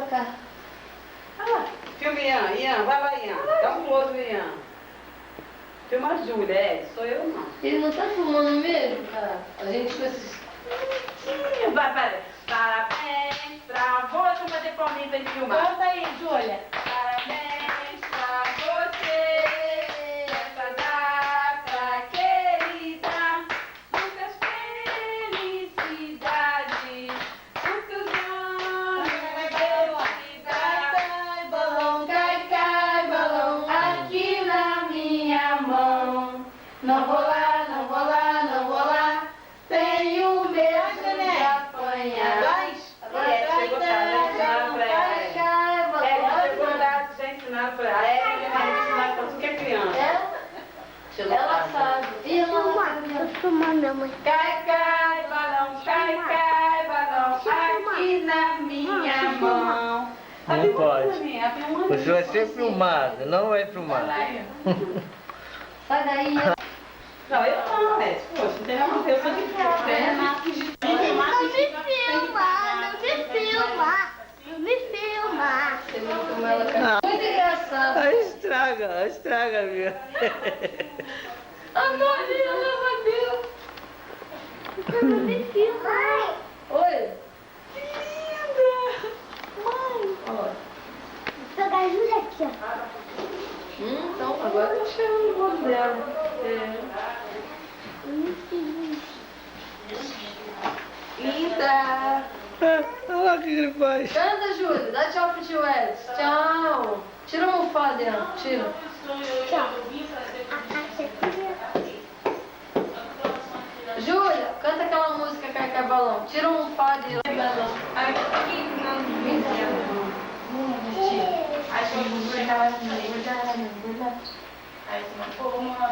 pra cá. Filma, Ian. Ian, vai lá, Ian. Dá um close, Ian. Filma a Júlia, sou eu não. Ele não tá filmando mesmo, cara? A gente com esses... Vai. Parabéns pra você. Vamos fazer palminha pra ele filmar. Canta aí, Júlia. Parabéns pra você. Essa data querida. Muitas felicidades. Muitos anos de felicidade. Cai, balão, aqui na minha mão. Não vou lá, não vou lá, não vou lá. Tenho medo de apanhar. Agora chegou tarde, ensinaram pra ela. Chegou tarde, já ensinaram pra ela. A Ellen vai ensinar pra tudo que é criança. Ela sabe. E ela Tô filmando minha mãe. Cai, balão, balão, aqui na minha mão. Não pode. Você vai ser filmado, não vai filmar. sai daí. Não, eu não, né? Poxa, não tem nada a ver, eu sou de pena. Não me filma. Você viu como ela caiu? Muito engraçado. Estraga, viu? A Maria, ela bateu. Não me filma. Oi. Vou pegar a Júlia aqui, ó. Então, agora tá cheirando o rosto dela. Linda! Olha lá o que ele faz. Canta, Júlia. Dá tchau pro tio Edson. Tchau. Tira uma almofada, Ian. Tira. Tchau. Júlia, canta aquela música Cai Balão. Tira uma almofada, Ian. Aqui na minha mão. Acho que eu vou pegar. Aí, uma